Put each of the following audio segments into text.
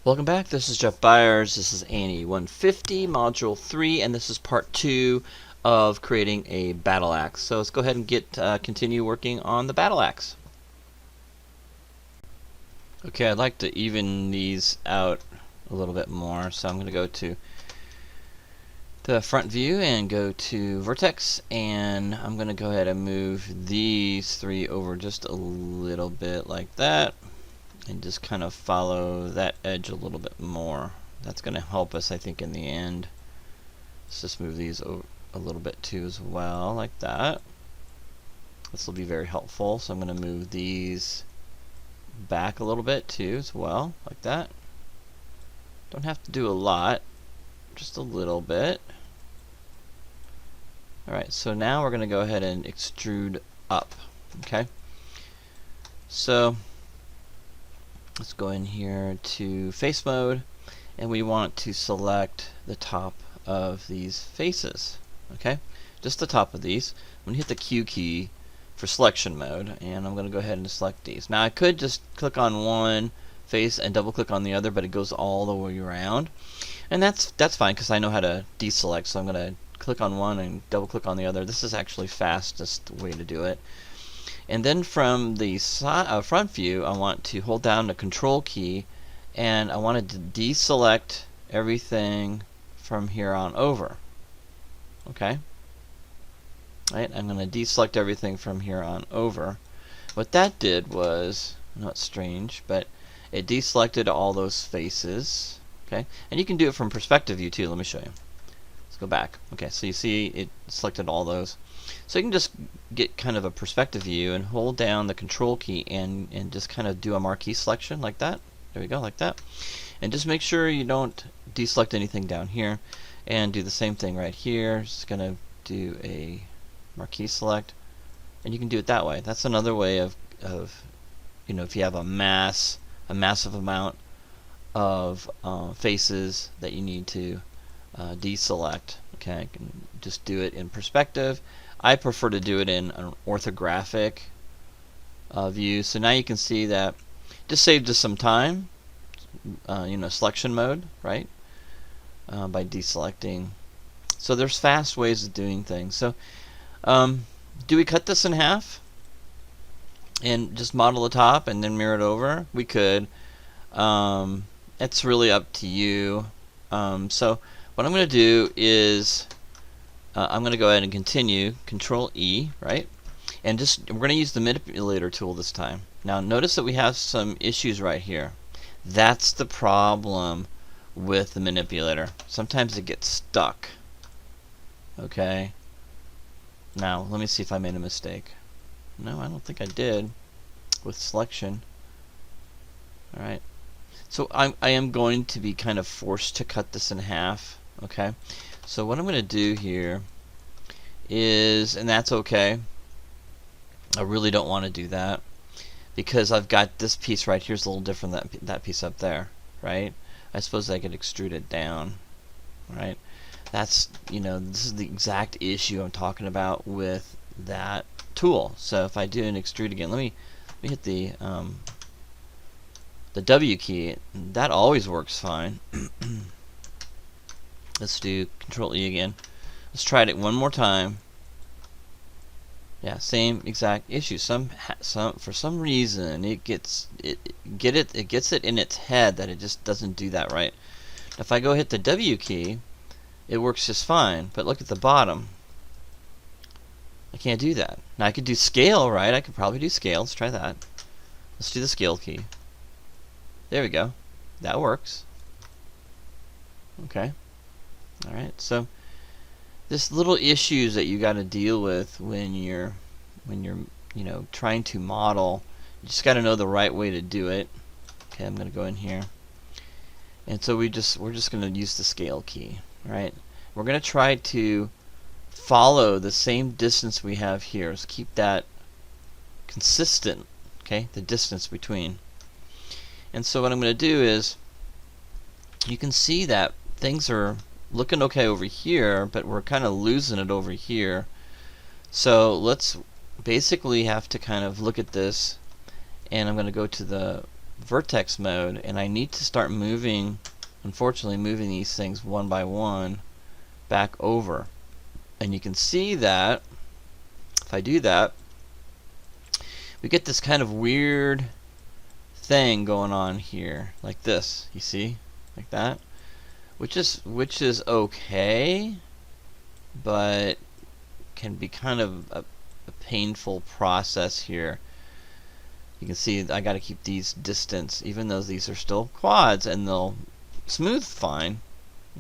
Welcome back. This is Jeff Byers. This is ANE 150 Module 3, and this is part 2 of creating a battle axe. So let's go ahead and continue working on the battle axe. Okay, I'd like to even these out a little bit more, so I'm going to go to the front view and go to vertex, and I'm going to go ahead and move these three over just a little bit like that, and just kind of follow that edge a little bit more. That's going to help us, I think, in the end. Let's just move these over a little bit too as well, like that. This will be very helpful. So I'm going to move these back a little bit too as well, like that. Don't have to do a lot, just a little bit. Alright, so now we're going to go ahead and extrude up. Okay, so let's go in here to face mode, and we want to select the top of these faces. Okay, just the top of these. I'm going to hit the Q key for selection mode, and I'm going to go ahead and select these. Now I could just click on one face and double click on the other, but it goes all the way around, and that's fine because I know how to deselect. So I'm going to click on one and double click on the other. This is actually fastest way to do it. And then from the front view, I want to hold down the control key, and I want to deselect everything from here on over. Okay? Right? I'm going to deselect everything from here on over. What that did was, I know it's strange, but it deselected all those faces. Okay? And you can do it from perspective view too. Let me show you. Let's go back. Okay, so you see it selected all those. So you can just get kind of a perspective view and hold down the control key and just kind of do a marquee selection like that. There we go, like that. And just make sure you don't deselect anything down here, and do the same thing right here. Just gonna do a marquee select, and you can do it that way. That's another way of you know, if you have a massive amount of faces that you need to deselect. Okay, I can just do it in perspective. I prefer to do it in an orthographic view. So now you can see that just saved us some time. You know, selection mode, right? By deselecting. So there's fast ways of doing things. So do we cut this in half and just model the top and then mirror it over? We could. It's really up to you. So what I'm going to do is I'm going to go ahead and continue, Control E, right? And we're going to use the manipulator tool this time. Now notice that we have some issues right here. That's the problem with the manipulator. Sometimes it gets stuck. Okay. Now let me see if I made a mistake. No, I don't think I did with selection. Alright. So I am going to be kind of forced to cut this in half. Okay. So what I'm going to do here is, and that's okay, I really don't want to do that because I've got this piece right here is a little different than that piece up there, right? I suppose I could extrude it down, right? That's, you know, this is the exact issue I'm talking about with that tool. So if I do an extrude again, let me hit the W key. That always works fine. Let's do Control E again. Let's try it one more time. Yeah, same exact issue. For some reason it gets it in its head that it just doesn't do that right. If I go hit the W key, it works just fine. But look at the bottom. I can't do that. Now I could do scale, right? I could probably do scale. Let's try that. Let's do the scale key. There we go. That works. Okay. Alright, so this little issues that you got to deal with when you're you know, trying to model. You just got to know the right way to do it. Okay, I'm going to go in here, and so we're just going to use the scale key. Right? We're going to try to follow the same distance we have here. So keep that consistent. Okay, the distance between. And so what I'm going to do is, you can see that things are looking okay over here, but we're kind of losing it over here. So let's basically have to kind of look at this, and I'm going to go to the vertex mode, and I need to start moving, unfortunately moving these things one by one back over. And you can see that if I do that, we get this kind of weird thing going on here, like this, you see, like that, which is okay, but can be kind of a painful process here. You can see I got to keep these distance, even though these are still quads, and they'll smooth fine.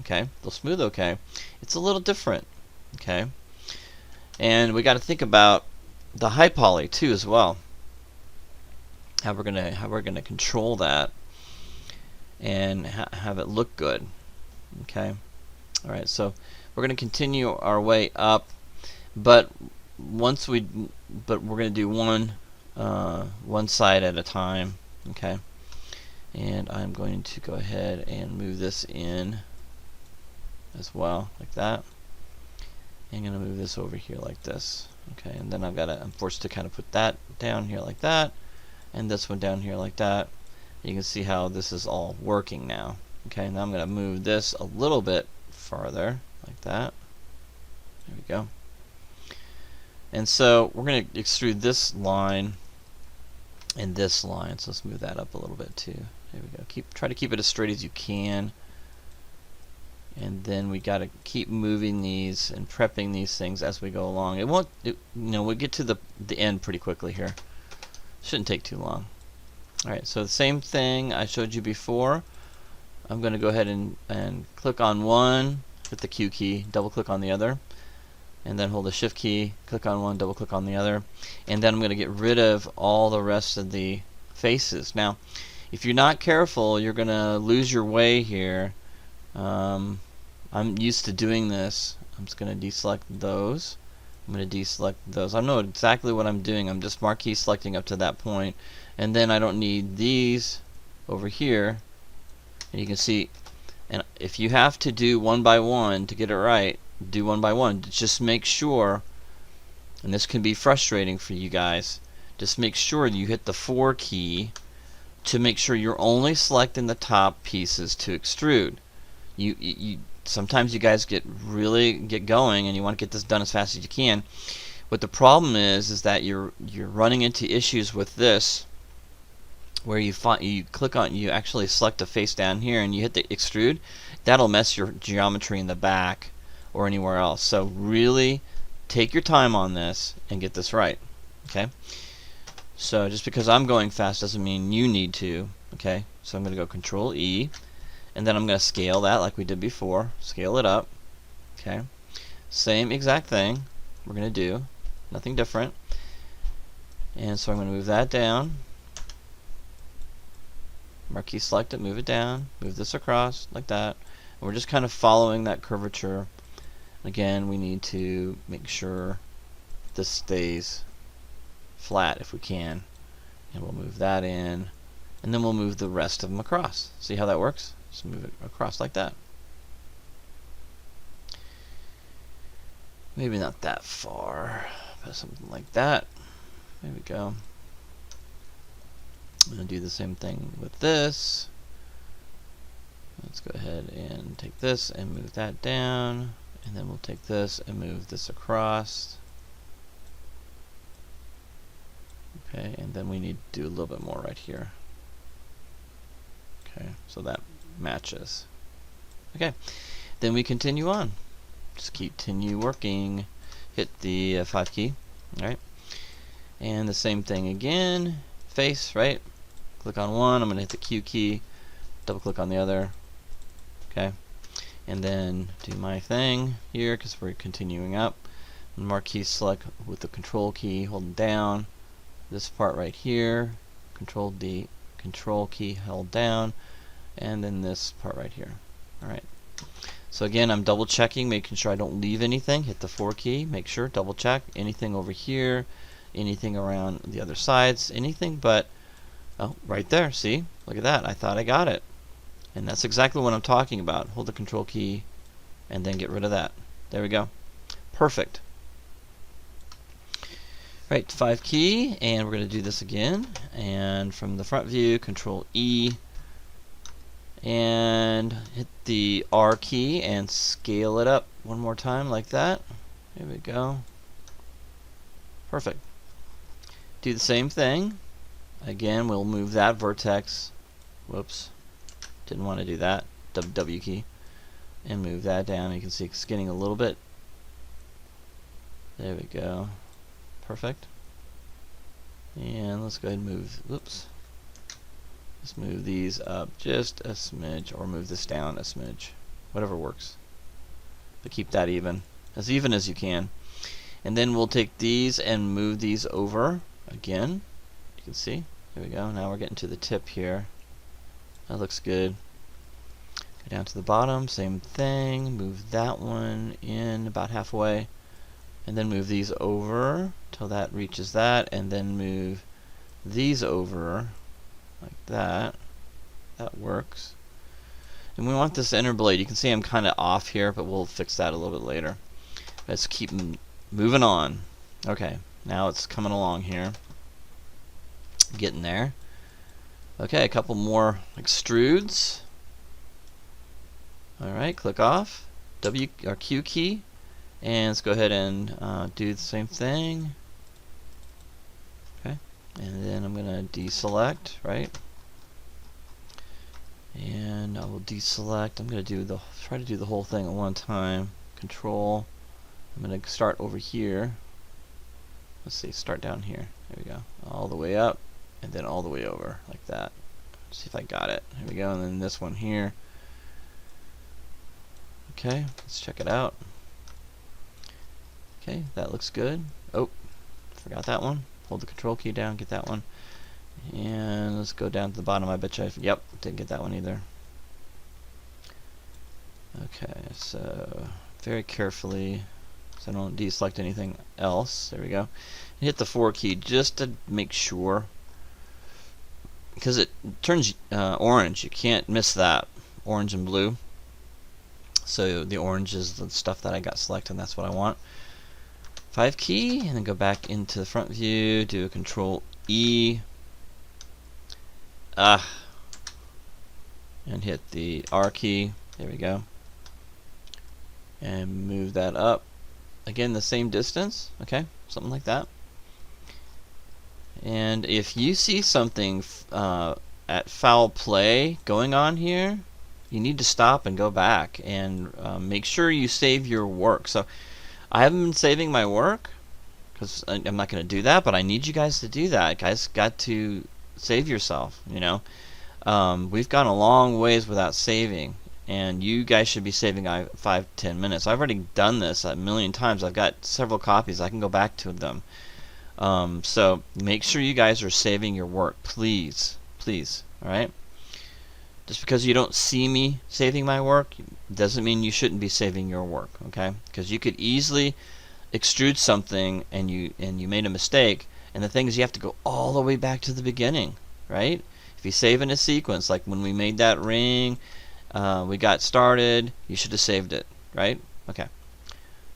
Okay, they'll smooth okay. It's a little different. Okay, and we got to think about the high poly too as well. How we're gonna control that and have it look good. Okay, all right. So we're gonna continue our way up, but we're gonna do one side at a time. Okay, and I'm going to go ahead and move this in as well, like that. I'm going to move this over here like this. Okay, and then I'm forced to kind of put that down here like that, and this one down here like that. You can see how this is all working now. Okay, now I'm going to move this a little bit farther, like that. There we go. And so we're going to extrude this line and this line. So let's move that up a little bit too. There we go. Try to keep it as straight as you can. And then we got to keep moving these and prepping these things as we go along. We'll get to the end pretty quickly here. Shouldn't take too long. Alright, so the same thing I showed you before. I'm going to go ahead and click on one, hit the Q key, double click on the other, and then hold the Shift key, click on one, double click on the other, and then I'm going to get rid of all the rest of the faces. Now, if you're not careful, you're going to lose your way here. I'm used to doing this. I'm just going to deselect those. I'm going to deselect those. I know exactly what I'm doing. I'm just marquee selecting up to that point, and then I don't need these over here. And you can see, and if you have to do one by one to get it right, do one by one. Just make sure, and this can be frustrating for you guys, just make sure you hit the 4 key to make sure you're only selecting the top pieces to extrude. Sometimes you guys get going and you want to get this done as fast as you can. What the problem is that you're running into issues with this, where you actually select a face down here and you hit the extrude. That'll mess your geometry in the back or anywhere else. So really take your time on this and get this right. Okay. So just because I'm going fast doesn't mean you need to. Okay. So I'm going to go Control E. And then I'm going to scale that like we did before. Scale it up. Okay. Same exact thing we're going to do. Nothing different. And so I'm going to move that down. Marquee select it, move it down, move this across like that. And we're just kind of following that curvature. Again, we need to make sure this stays flat if we can. And we'll move that in. And then we'll move the rest of them across. See how that works? Just move it across like that. Maybe not that far, but something like that. There we go. I'm going to do the same thing with this. Let's go ahead and take this and move that down. And then we'll take this and move this across. Okay, and then we need to do a little bit more right here. Okay, so that matches. Okay, then we continue on. Just continue working. Hit the 5 key. Alright. And the same thing again. Face, right? Click on one. I'm going to hit the Q key. Double click on the other. Okay. And then do my thing here because we're continuing up. Marquee select with the Control key, hold down. This part right here. Control D, Control key held down. And then this part right here. Alright. So again, I'm double checking, making sure I don't leave anything. Hit the 4 key, make sure, double check. Anything over here, anything around the other sides, anything but, oh, right there, see? Look at that, I thought I got it. And that's exactly what I'm talking about. Hold the Control key and then get rid of that. There we go. Perfect. Right, 5 key, and we're going to do this again. And from the front view, Control E, and hit the R key and scale it up one more time like that. There we go. Perfect. Do the same thing. Again, we'll move that vertex. Whoops. Didn't want to do that. W key. And move that down. You can see it's getting a little bit. There we go. Perfect. And let's go ahead and move. Whoops. Let's move these up just a smidge, or move this down a smidge. Whatever works. But keep that even as you can. And then we'll take these and move these over again. You can see. There we go. Now we're getting to the tip here. That looks good. Go down to the bottom, same thing. Move that one in about halfway. And then move these over till that reaches that, and then move these over like that. That works. And we want this inner blade. You can see I'm kind of off here, but we'll fix that a little bit later. Let's keep moving on. Okay, now it's coming along here. Getting there. Okay, a couple more extrudes. Alright, click off. W or Q key. And let's go ahead and do the same thing. Okay, and then I'm gonna deselect, right? And I will deselect. I'm gonna try to do the whole thing at one time. Control. I'm gonna start over here. Let's see, start down here. There we go. All the way up, and then all the way over like that. Let's see if I got it. Here we go, and then this one here. Okay, let's check it out. Okay, that looks good. Oh, forgot that one. Hold the control key down, get that one. And let's go down to the bottom. I bet you, yep, didn't get that one either. Okay, so very carefully, so I don't deselect anything else. There we go. And hit the 4 key just to make sure, because it turns orange. You can't miss that. Orange and blue. So the orange is the stuff that I got selected, and that's what I want. 5 key, and then go back into the front view, do a Control E, and hit the R key. There we go. And move that up. Again, the same distance, okay? Something like that. And if you see something at foul play going on here, you need to stop and go back and make sure you save your work. So I haven't been saving my work because I'm not going to do that, but I need you guys to do that. Guys got to save yourself, you know. We've gone a long ways without saving, and you guys should be saving 5-10 minutes. I've already done this a million times. I've got several copies. I can go back to them. So make sure you guys are saving your work, please. Please, alright? Just because you don't see me saving my work doesn't mean you shouldn't be saving your work, okay? Because you could easily extrude something and you made a mistake, and the thing is you have to go all the way back to the beginning, right? If you save in a sequence, like when we made that ring, we got started, you should have saved it, right? Okay.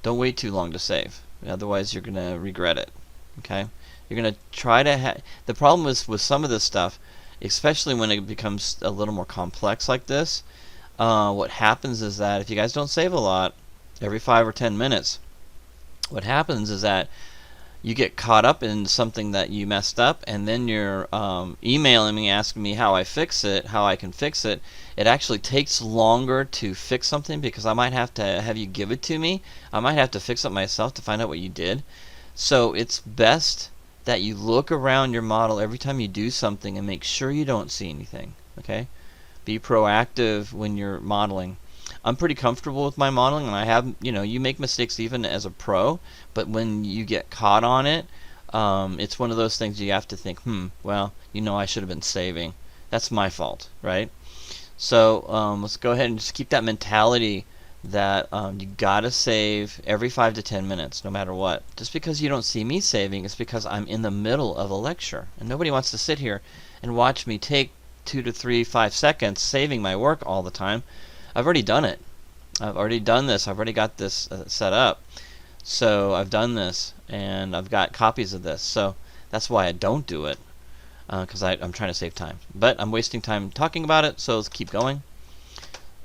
Don't wait too long to save, otherwise you're gonna regret it, okay? You're gonna try to the problem is with some of this stuff, especially when it becomes a little more complex like this, what happens is that if you guys don't save a lot, every 5 or 10 minutes, what happens is that you get caught up in something that you messed up, and then you're emailing me asking me how I fix it, how I can fix it. It actually takes longer to fix something because I might have to have you give it to me. I might have to fix it myself to find out what you did. So it's best that you look around your model every time you do something and make sure you don't see anything, okay? Be proactive when you're modeling. I'm pretty comfortable with my modeling, and I have, you know, you make mistakes even as a pro, but when you get caught on it, it's one of those things you have to think, well, you know, I should have been saving. That's my fault, right? So let's go ahead and just keep that mentality that you gotta save every 5 to 10 minutes, no matter what. Just because you don't see me saving, it's because I'm in the middle of a lecture, and nobody wants to sit here and watch me take 2 to 3, 5 seconds saving my work all the time. I've already done it. I've already done this. I've already got this set up. So I've done this, and I've got copies of this. So that's why I don't do it, because I'm trying to save time. But I'm wasting time talking about it, so let's keep going.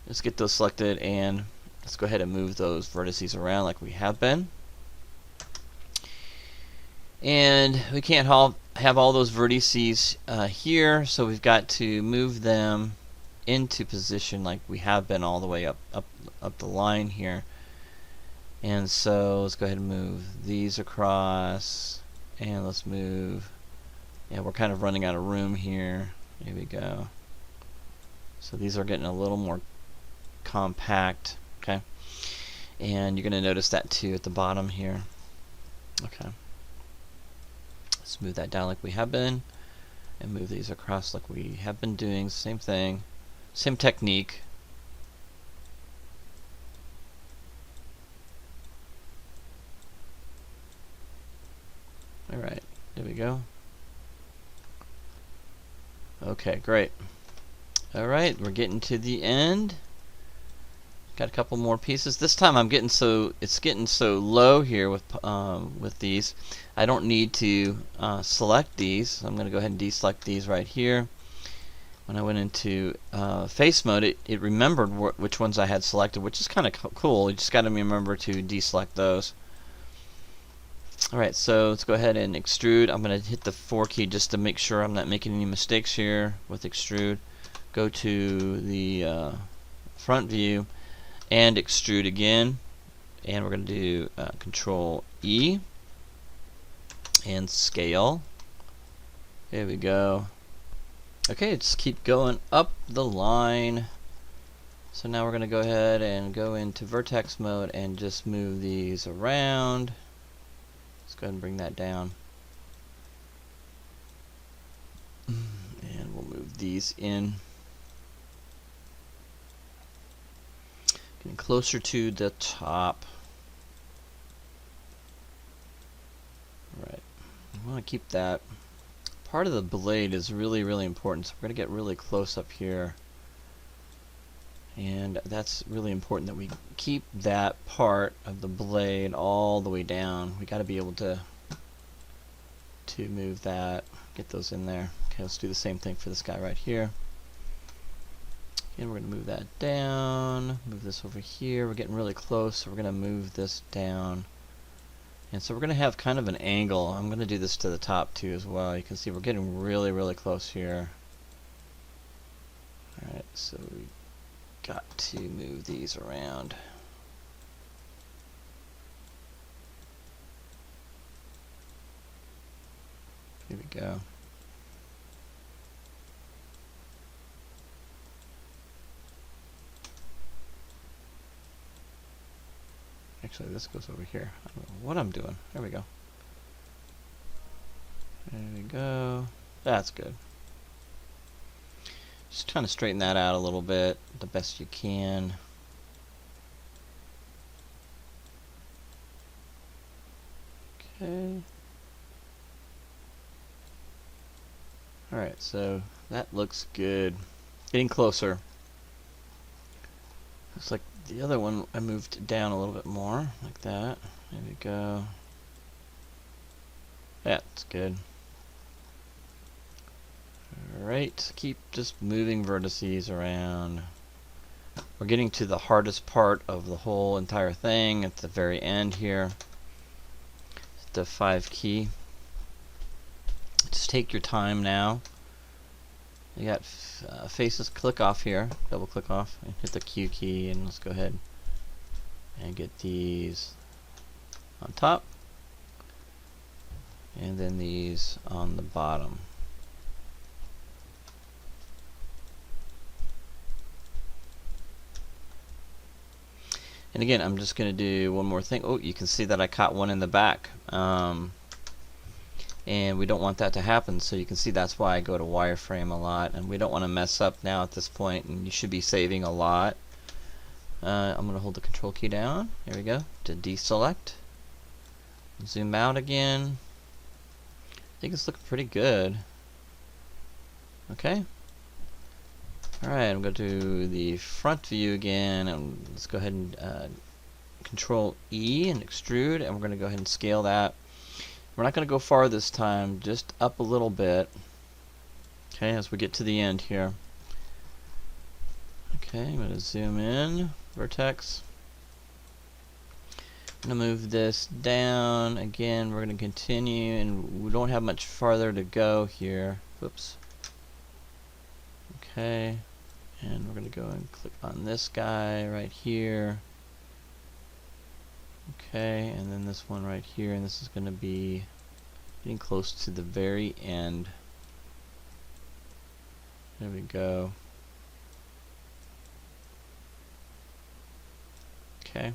Let's get those selected, and let's go ahead and move those vertices around like we have been. And we can't have all those vertices here, so we've got to move them into position like we have been all the way up the line here. And so let's go ahead and move these across, and let's move. Yeah, we're kind of running out of room here. Here we go. So these are getting a little more compact, okay? And you're going to notice that too at the bottom here. Okay. Let's move that down like we have been, and move these across like we have been doing. Same thing, same technique. Alright, there we go. Okay, great. Alright, we're getting to the end. Got a couple more pieces. This time it's getting so low here with these. I don't need to select these. So I'm going to go ahead and deselect these right here. When I went into face mode, it remembered which ones I had selected, which is kind of cool. You just got to remember to deselect those. Alright, so let's go ahead and extrude. I'm going to hit the 4 key just to make sure I'm not making any mistakes here with extrude. Go to the front view and extrude again, and we're going to do Control E and scale. There we go. Okay, just keep going up the line. So now we're going to go ahead and go into vertex mode and just move these around. Let's go ahead and bring that down. And we'll move these in. Getting closer to the top. Alright, I want to keep that. Part of the blade is really, really important, so we're going to get really close up here. And that's really important that we keep that part of the blade all the way down. We got to be able to move that, get those in there. Okay, let's do the same thing for this guy right here. And we're going to move that down, move this over here. We're getting really close, so we're going to move this down. And so we're going to have kind of an angle. I'm going to do this to the top too as well. You can see we're getting really, really close here. Alright, so we got to move these around. Here we go. Actually, this goes over here. I don't know what I'm doing. There we go. There we go. That's good. Just trying to straighten that out a little bit, the best you can. Okay. Alright, so that looks good. Getting closer. Looks like the other one I moved down a little bit more, like that. There we go. That's good. Alright, keep just moving vertices around. We're getting to the hardest part of the whole entire thing at the very end here. The 5 key. Just take your time now. You got faces, click off here, double click off, and hit the Q key, and let's go ahead and get these on top, and then these on the bottom. And again, I'm just going to do one more thing. Oh, you can see that I caught one in the back. And we don't want that to happen, so you can see that's why I go to wireframe a lot, and we don't want to mess up now at this point, and you should be saving a lot. I'm going to hold the control key down, here we go, to deselect. Zoom out again. I think it's looking pretty good. Okay. Alright, I'm going to do the front view again, and let's go ahead and Control E and extrude, and we're going to go ahead and scale that. We're not going to go far this time, just up a little bit. Okay, as we get to the end here. Okay, I'm going to zoom in, vertex. I'm going to move this down. Again, we're going to continue, and we don't have much farther to go here. Whoops. Okay, and we're going to go and click on this guy right here. Okay, and then this one right here, and this is going to be getting close to the very end. There we go. Okay.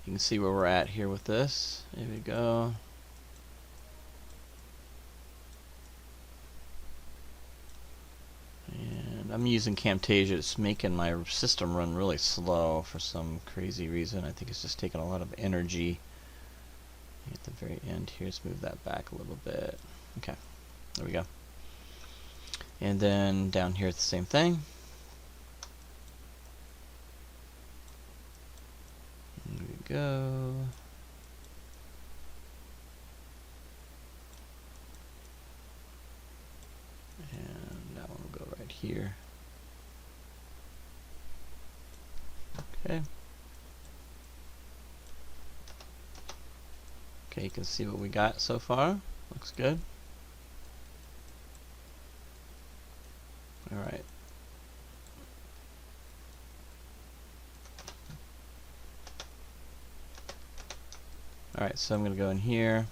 You can see where we're at here with this. There we go. And I'm using Camtasia. It's making my system run really slow for some crazy reason. I think it's just taking a lot of energy. At the very end here, let's move that back a little bit. Okay, there we go. And then down here it's the same thing. There we go. And that one will go right here. Okay. Okay, you can see what we got so far. Looks good. Alright. Alright, so I'm going to go in here.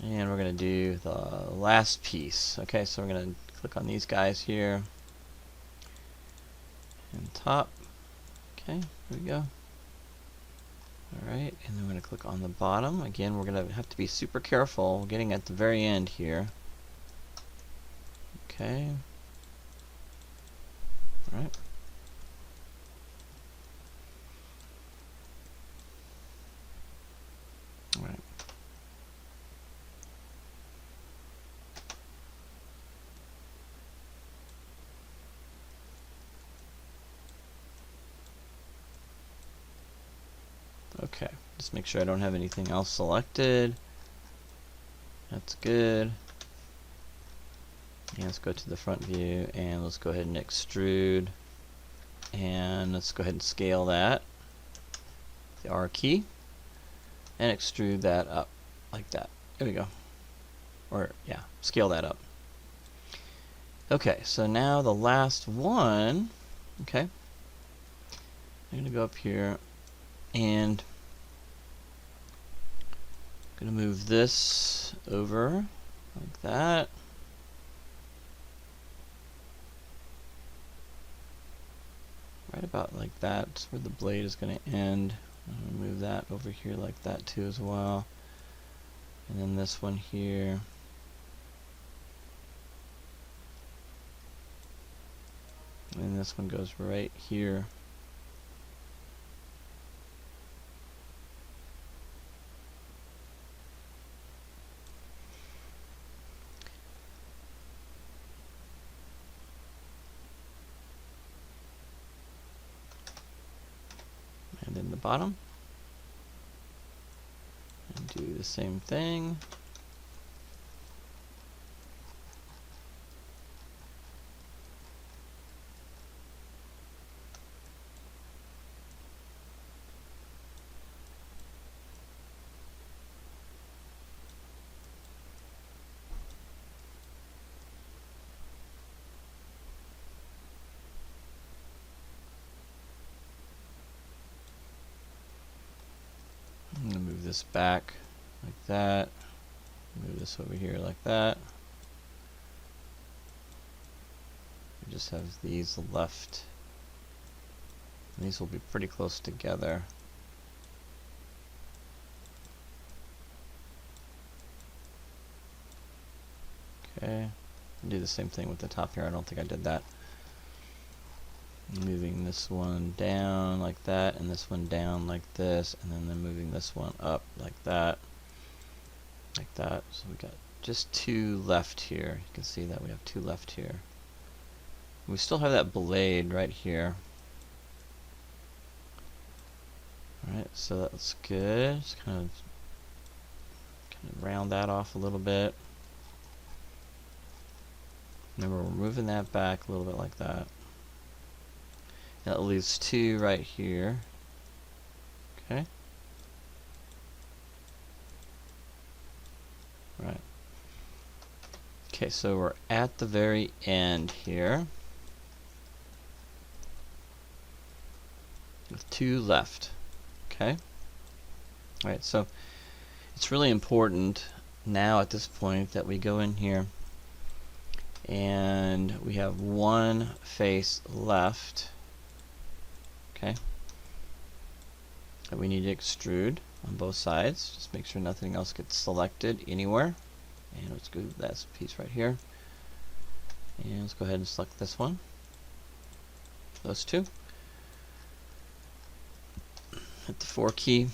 And we're going to do the last piece. Okay, so we're going to click on these guys here. And top. Okay, here we go. Alright, and then we're going to click on the bottom. Again, we're going to have to be super careful getting at the very end here. Okay. Alright. Alright. Okay, just make sure I don't have anything else selected. That's good. And let's go to the front view and let's go ahead and extrude. And let's go ahead and scale that. The R key. And extrude that up like that. There we go. Or, yeah, scale that up. Okay, so now the last one. Okay. I'm going to go up here and I'm going to move this over like that. Right about like that. That's where the blade is going to end. I'm going to move that over here like that too as well. And then this one here. And this one goes right here. And then the bottom. And do the same thing. I'm going to move this back like that. Move this over here like that. We just have these left. And these will be pretty close together. Okay. I'll do the same thing with the top here. I don't think I did that. Moving this one down like that, and this one down like this, and then moving this one up like that. Like that. So we got just two left here. You can see that we have two left here. We still have that blade right here. Alright, so that's good. Just kind of round that off a little bit. Remember, we're moving that back a little bit like that. That leaves 2 right here. Okay. Right. Okay, so we're at the very end here. With 2 left. Okay. Alright, so it's really important now at this point that we go in here and we have 1 face left. Okay. That we need to extrude on both sides. Just make sure nothing else gets selected anywhere. And let's go to that piece right here. And let's go ahead and select this one. Those 2. Hit the 4 key.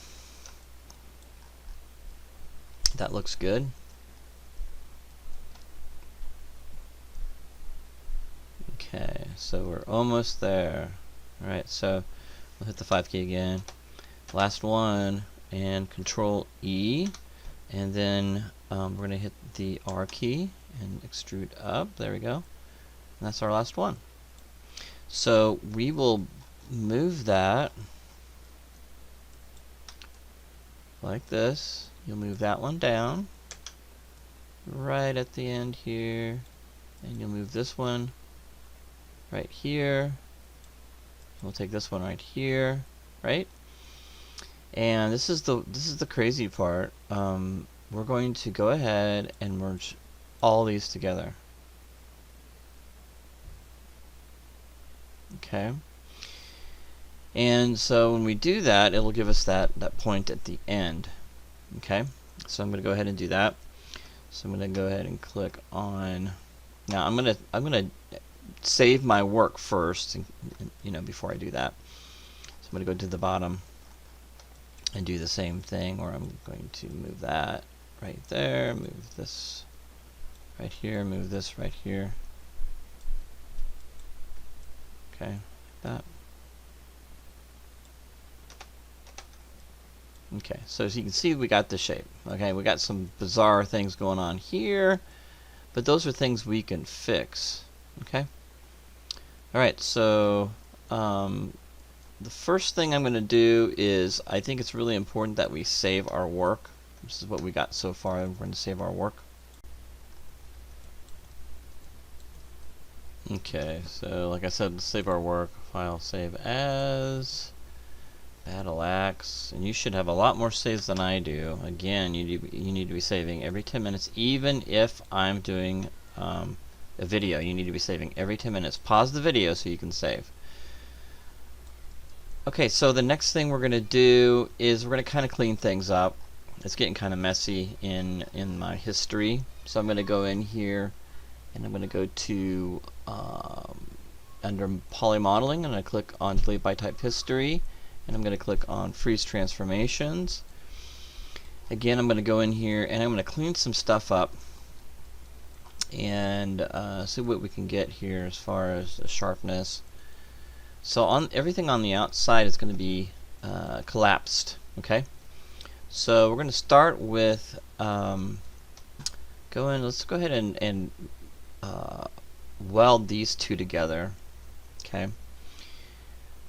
That looks good. Okay, so we're almost there. Alright, so we'll hit the 5 key again. Last one, and Control E, and then we're going to hit the R key and extrude up. There we go. And that's our last one. So we will move that like this. You'll move that one down right at the end here, and you'll move this one right here. We'll take this one right here, right? And this is the crazy part. We're going to go ahead and merge all these together. Okay. And so when we do that, it'll give us that point at the end. Okay. So I'm going to go ahead and do that. So I'm going to go ahead and click on. Now I'm going to save my work first, before I do that. So I'm going to go to the bottom and do the same thing, where I'm going to move that right there, move this right here, move this right here. Okay, like that. Okay, so as you can see, we got the shape. Okay, we got some bizarre things going on here, but those are things we can fix. Okay. Alright, so the first thing I'm going to do is, I think it's really important that we save our work. This is what we got so far. We're going to save our work. Okay, so like I said, save our work. File, save as Battle Axe, and you should have a lot more saves than I do. Again, you need to be saving every 10 minutes, even if I'm doing a video. You need to be saving every 10 minutes. Pause the video so you can save. Okay, so the next thing we're going to do is we're going to kind of clean things up. It's getting kind of messy in my history. So I'm going to go in here and I'm going to go to under Poly Modeling, and I click on Delete by Type History, and I'm going to click on Freeze Transformations. Again, I'm going to go in here and I'm going to clean some stuff up and see what we can get here as far as the sharpness. So on everything on the outside is going to be collapsed. Okay, so we're going to start with let's go ahead and weld these 2 together. Okay,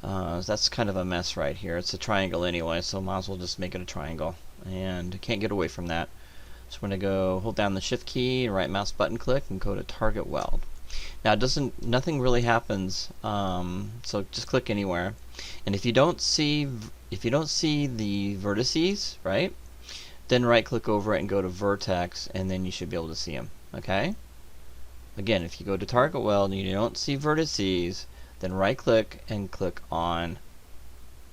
that's kind of a mess right here. It's a triangle anyway, so might as well just make it a triangle, and can't get away from that. So we're going to go hold down the Shift key, right mouse button click, and go to Target Weld. Now nothing really happens, so just click anywhere. And if you don't see the vertices, right, then right click over it and go to Vertex, and then you should be able to see them. Okay. Again, if you go to Target Weld and you don't see vertices, then right click and click on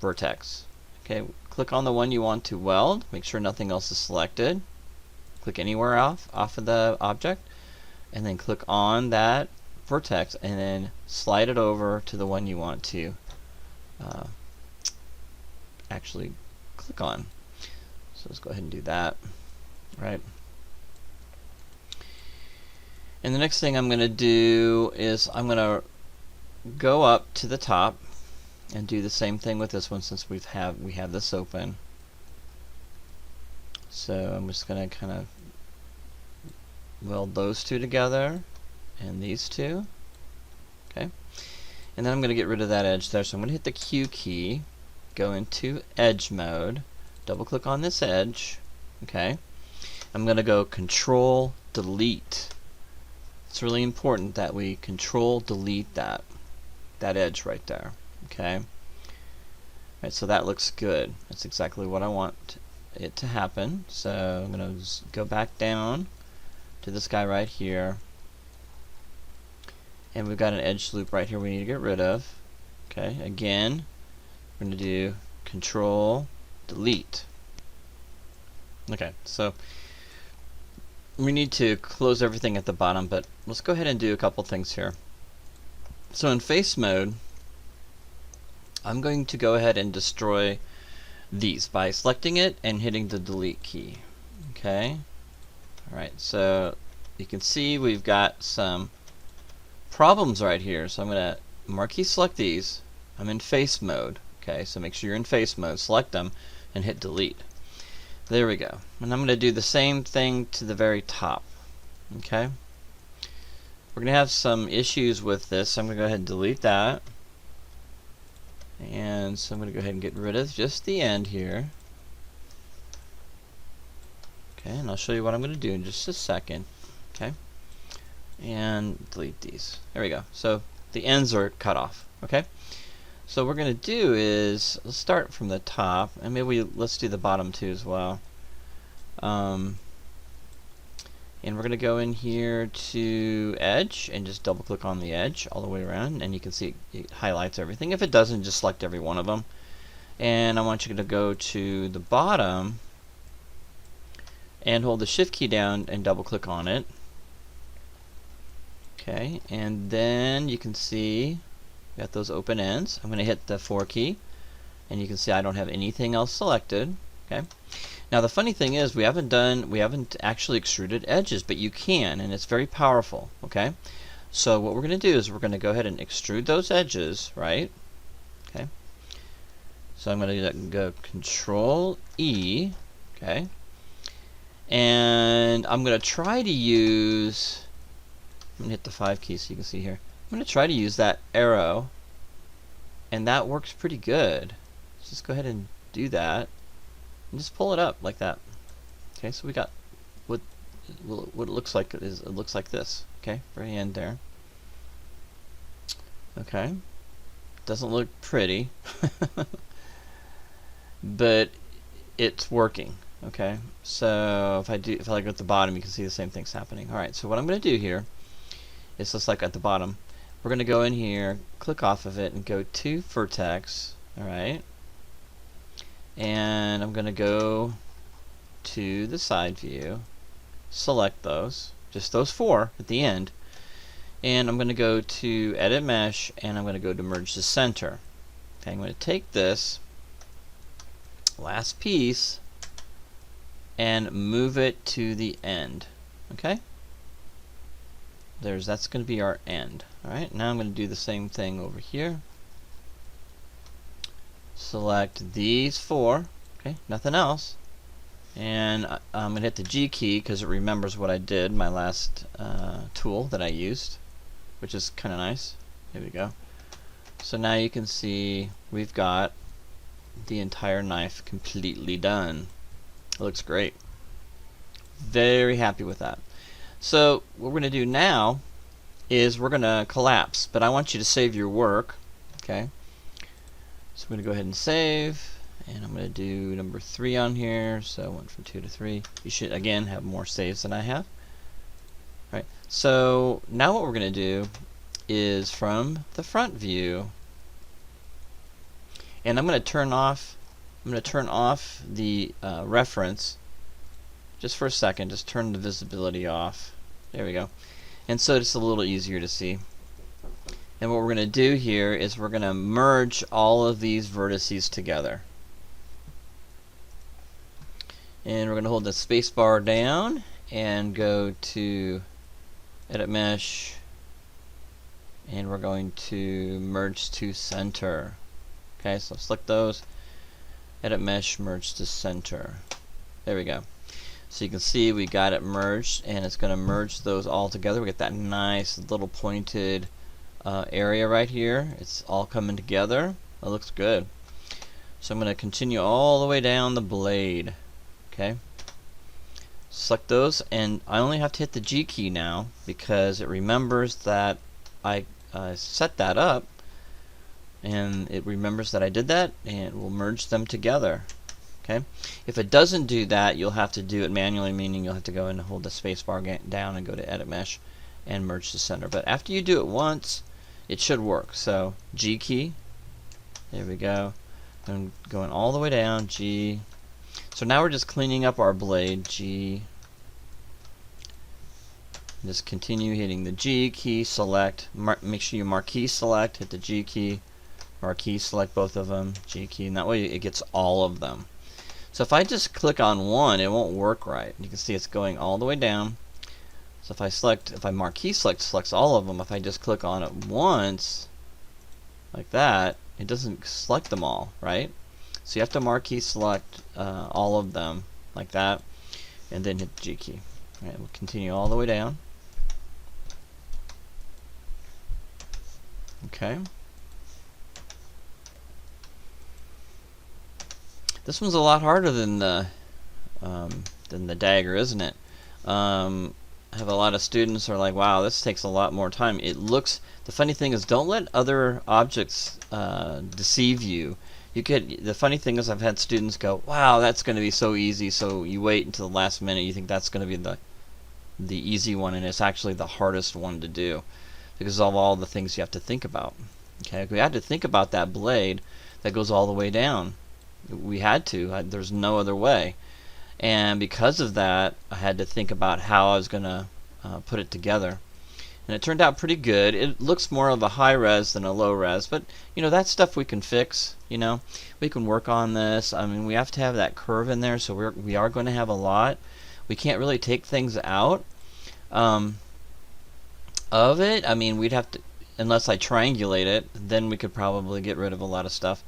Vertex. Okay. Click on the one you want to weld. Make sure nothing else is selected. Click anywhere off of the object, and then click on that vertex, and then slide it over to the one you want to actually click on. So let's go ahead and do that. Right. And the next thing I'm going to do is I'm going to go up to the top, and do the same thing with this one since we have this open. So I'm just going to kind of weld those two together and these two. Okay. And then I'm going to get rid of that edge there. So I'm going to hit the Q key, go into edge mode, double click on this edge. Okay. I'm going to go Control Delete. It's really important that we Control Delete that edge right there. Okay. Right, so that looks good. That's exactly what I want it to happen. So I'm going to go back down to this guy right here. And we've got an edge loop right here we need to get rid of. Okay, again, we're going to do Control Delete. Okay, so we need to close everything at the bottom, but let's go ahead and do a couple things here. So in face mode, I'm going to go ahead and destroy these by selecting it and hitting the delete key. Okay, alright, so you can see we've got some problems right here. So I'm going to marquee select these. I'm in face mode. Okay, so make sure you're in face mode, select them, and hit delete. There we go. And I'm going to do the same thing to the very top. Okay, we're going to have some issues with this, so I'm going to go ahead and delete that. And so I'm going to go ahead and get rid of just the end here. Okay, and I'll show you what I'm going to do in just a second. Okay, and delete these. There we go. So the ends are cut off. Okay, so what we're going to do is let's start from the top, and maybe let's do the bottom too as well. And we're going to go in here to edge and just double click on the edge all the way around, and you can see it highlights everything. If it doesn't, just select every one of them. And I want you to go to the bottom and hold the shift key down and double click on it. Okay, and then you can see we got those open ends. I'm going to hit the 4 key, and you can see I don't have anything else selected. Okay. Now the funny thing is we haven't actually extruded edges, but you can, and it's very powerful. Okay. So what we're going to do is we're going to go ahead and extrude those edges, right? Okay. So I'm going to go Control E. Okay. And I'm going to try to use, I'm going to hit the 5 key so you can see here. I'm going to try to use that arrow, and that works pretty good. Let's just go ahead and do that, and just pull it up like that. Okay, so we got what it looks like is it looks like this. Okay, very end there. Okay, doesn't look pretty, but it's working. Okay, so if I go at the bottom, you can see the same thing's happening. All right, so what I'm going to do here is just like at the bottom. We're going to go in here, click off of it, and go to vertex. Alright. And I'm going to go to the side view, select those, just those 4 at the end. And I'm going to go to edit mesh, and I'm going to go to merge the center. Okay, I'm going to take this last piece and move it to the end. Okay? That's going to be our end. Alright, now I'm going to do the same thing over here. Select these 4, okay, nothing else. And I'm going to hit the G key because it remembers what I did, my last tool that I used, which is kind of nice. There we go. So now you can see we've got the entire knife completely done. It looks great. Very happy with that. So what we're going to do now is we're going to collapse, but I want you to save your work. Okay. So I'm going to go ahead and save, and I'm going to do number 3 on here. So I went from 2 to 3. You should again have more saves than I have. All right. So now what we're going to do is from the front view, and I'm going to turn off the reference just for a second. Just turn the visibility off. There we go. And so it's a little easier to see. And what we're going to do here is we're going to merge all of these vertices together. And we're going to hold the space bar down and go to edit mesh, and we're going to merge to center. Okay, so select those, edit mesh, merge to center. There we go. So you can see we got it merged, and it's going to merge those all together. We get that nice little pointed area right here. It's all coming together. It looks good. So I'm going to continue all the way down the blade. Okay. Select those, and I only have to hit the G key now because it remembers that I set that up, and it remembers that I did that, and it will merge them together. Okay. If it doesn't do that, you'll have to do it manually, meaning you'll have to go and hold the space bar down and go to edit mesh and merge to center. But after you do it once, it should work. So G key, there we go. I'm going all the way down, G. So now we're just cleaning up our blade, G. Just continue hitting the G key, select, make sure you marquee select, hit the G key, marquee select both of them, G key, and that way it gets all of them. So if I just click on one, it won't work right. You can see it's going all the way down. So if I marquee select, selects all of them. If I just click on it once, like that, it doesn't select them all, right? So you have to marquee select all of them, like that, and then hit the G key. All right, we'll continue all the way down. Okay. This one's a lot harder than the dagger, isn't it? I have a lot of students who are like, wow, this takes a lot more time. It looks, the funny thing is, don't let other objects deceive you. The funny thing is, I've had students go, wow, that's going to be so easy, so you wait until the last minute, you think that's going to be the easy one, and it's actually the hardest one to do because of all the things you have to think about. Okay, we had to think about that blade that goes all the way down. We had to. There's no other way. And because of that, I had to think about how I was going to put it together. And it turned out pretty good. It looks more of a high res than a low res, but you know, that stuff we can fix. You know, we can work on this. I mean, we have to have that curve in there, so we are going to have a lot. We can't really take things out of it. I mean, we'd have to, unless I triangulate it, then we could probably get rid of a lot of stuff.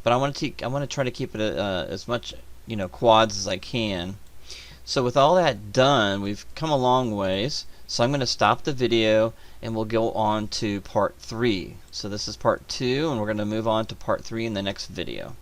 But I want to try to keep it as much, you know, quads as I can. So with all that done, we've come a long ways. So I'm going to stop the video and we'll go on to part 3. So this is part 2, and we're going to move on to part 3 in the next video.